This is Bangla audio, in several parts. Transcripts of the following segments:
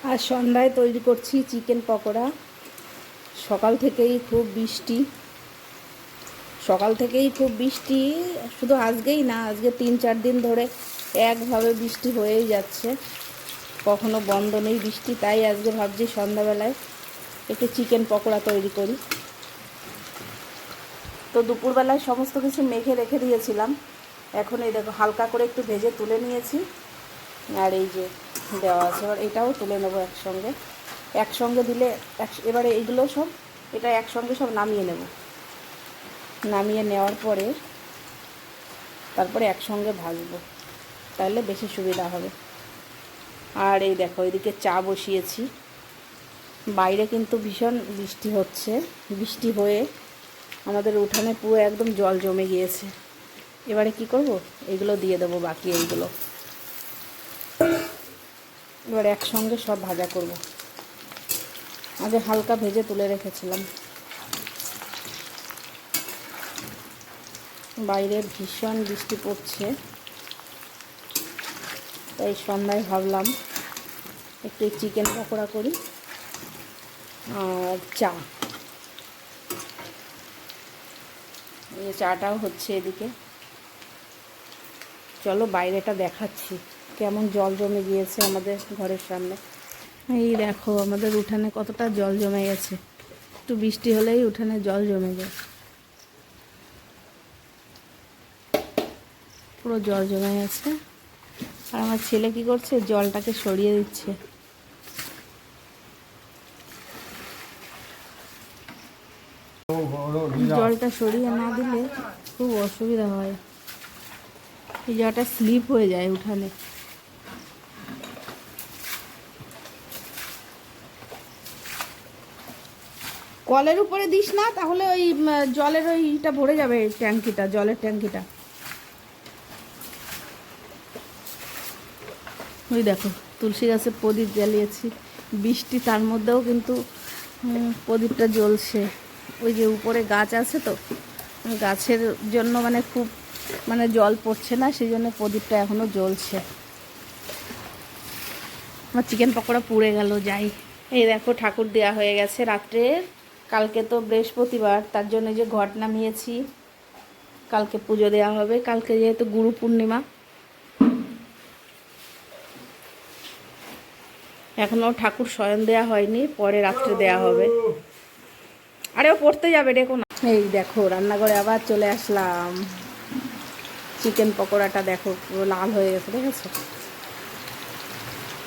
আর সন্ধ্যায় তৈরি করছি চিকেন পকোড়া। সকাল থেকেই খুব বৃষ্টি, শুধু আজকেই না, আজকে 3-4 দিন ধরে একভাবে বৃষ্টি হয়েই যাচ্ছে, কখনো বন্ধ নেই বৃষ্টি। তাই আজকে ভাবছি সন্ধ্যাবেলায় একটু চিকেন পকোড়া তৈরি করি। তো দুপুরবেলায় সমস্ত কিছু মেখে রেখে দিয়েছিলাম, এখন এই দেখো হালকা করে একটু ভেজে তুলে নিয়েছি। আর এই যে দেওয়া আছে, এবার এটাও তুলে নেবো একসঙ্গে দিলে এবারে এইগুলো সব এটা একসঙ্গে সব নামিয়ে নেব। নামিয়ে নেওয়ার পরে তারপরে একসঙ্গে ভাজবো, তাহলে বেশি সুবিধা হবে। আর এই দেখো এদিকে চা বসিয়েছি। বাইরে কিন্তু ভীষণ বৃষ্টি হচ্ছে, বৃষ্টি হয়ে আমাদের উঠানে পুরো একদম জল জমে গিয়েছে। এবারে কি করব, এগুলো দিয়ে দেবো, বাকি এইগুলো এবার একসঙ্গে সব ভাজা করব। আগে হালকা ভেজে তুলে রেখেছিলাম। বাইরে ভীষণ বৃষ্টি পড়ছে, তাই সন্ধ্যায় ভাবলাম একটু চিকেন পকোড়া করি আর চা। এই চাটাও হচ্ছে এদিকে। চলো বাইরেটা দেখাচ্ছি কেমন জল জমে গিয়েছে আমাদের ঘরের সামনে। এই দেখো আমাদের উঠানে কতটা জল জমে গেছে, একটু বৃষ্টি হলেই উঠানে জল জমে যায়, পুরো জল জমে গেছে। আর আমার ছেলে কি করছে, জলটাকে সরিয়ে দিচ্ছে। জলটা সরিয়ে না দিলে খুব অসুবিধা হয়, এই জলটা স্লিপ হয়ে যায় উঠানে। কলের উপরে দিস না, তাহলে ওই জলের ওইটা ভরে যাবে, ট্যাঙ্কিটা, জলের ট্যাঙ্কিটা। ওই দেখো তুলসী গাছে প্রদীপ জ্বালিয়েছি, বৃষ্টি তার মধ্যেও কিন্তু প্রদীপটা জ্বলছে। ওই যে উপরে গাছ আছে, তো গাছের জন্য খুব জল পড়ছে না, সেই জন্য প্রদীপটা এখনও জ্বলছে। আমার চিকেন পকোড়া পুড়ে গেল, যাই। এই দেখো ঠাকুর দেয়া হয়ে গেছে রাত্রে। কালকে তো বৃহস্পতিবার, তার জন্য যে ঘট নামিয়েছি, কালকে পুজো দেওয়া হবে। কালকে যেহেতু গুরু পূর্ণিমা, এখনও ঠাকুর শয়ন দেওয়া হয়নি, পরে রাত্রে দেওয়া হবে। আরে ও পড়তে যাবে, দেখো না। এই দেখো রান্নাঘরে আবার চলে আসলাম। চিকেন পকোড়াটা দেখো পুরো লাল হয়ে গেছে, দেখেছো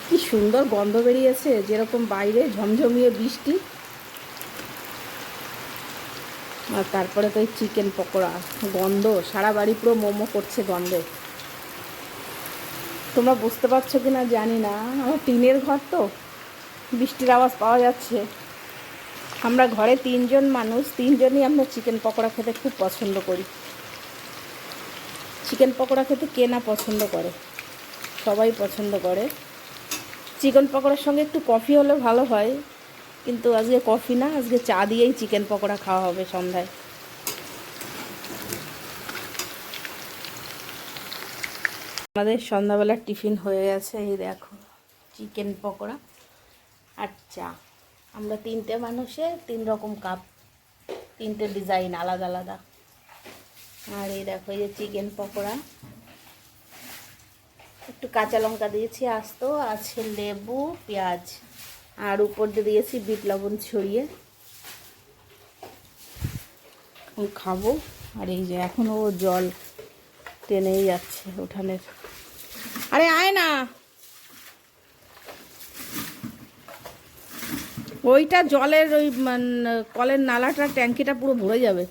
কি সুন্দর গন্ধ বেরিয়েছে, যেরকম বাইরে ঝমঝমিয়ে বৃষ্টি, আর তারপরে তো এই চিকেন পকোড়া, গন্ধ সারা বাড়ি পুরো মোমো করছে গন্ধে। তোমরা বুঝতে পারছো কি না জানি না, আমার টিনের ঘর তো, বৃষ্টির আওয়াজ পাওয়া যাচ্ছে। আমরা ঘরে 3 জন মানুষ, 3জনই আমরা চিকেন পকোড়া খেতে খুব পছন্দ করি। চিকেন পকোড়া খেতে কে না পছন্দ করে, সবাই পছন্দ করে। চিকেন পকোড়ার সঙ্গে একটু কফি হলে ভালো হয়, কিন্তু আজকে কফি না, আজকে চা দিয়েই চিকেন পকোড়া খাওয়া হবে সন্ধ্যায়। আমাদের সন্ধ্যাবেলার টিফিন হয়ে গেছে, এই দেখো চিকেন পকোড়া আর চা। আমরা 3টে মানুষে 3 রকম কাপ, 3টে ডিজাইন আলাদা আলাদা। আর এই দেখো এই যে চিকেন পকোড়া, একটু কাঁচা লঙ্কা দিয়েছি, আস্ত আছে লেবু, পেঁয়াজ, আর উপর দিয়ে দিয়েছি বিট লবণ ছড়িয়ে। খাবো। আর এই যে এখনও জল টেনেই যাচ্ছে উঠানের। আরে আয় না, ওইটা জলের ওই কলের নালাটা, ট্যাঙ্কিটা পুরো ভরে যাবে।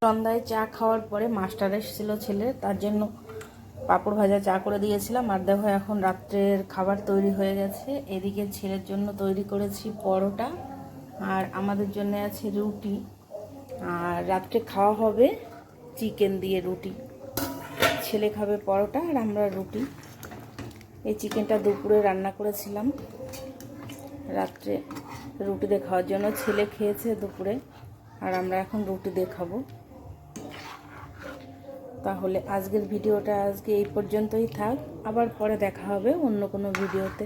সন্ধ্যায় চা খাওয়ার পরে মাস্টার এসেছিলো ছেলে, তার জন্য পাঁপড় ভাজা চা করে দিয়েছিলাম। আর দেখো এখন রাত্রের খাবার তৈরি হয়ে গেছে। এদিকে ছেলের জন্য তৈরি করেছি পরোটা, আর আমাদের জন্য আছে রুটি। আর রাত্রে খাওয়া হবে চিকেন দিয়ে রুটি। ছেলে খাবে পরোটা আর আমরা রুটি। এই চিকেনটা দুপুরে রান্না করেছিলাম, রাত্রে রুটি দিয়ে খাওয়ার জন্য। ছেলে খেয়েছে দুপুরে, আর আমরা এখন রুটি দিয়ে খাবো। তাহলে আজকের ভিডিওটা আজকে এই পর্যন্তই থাক, আবার পরে দেখা হবে অন্য কোনো ভিডিওতে।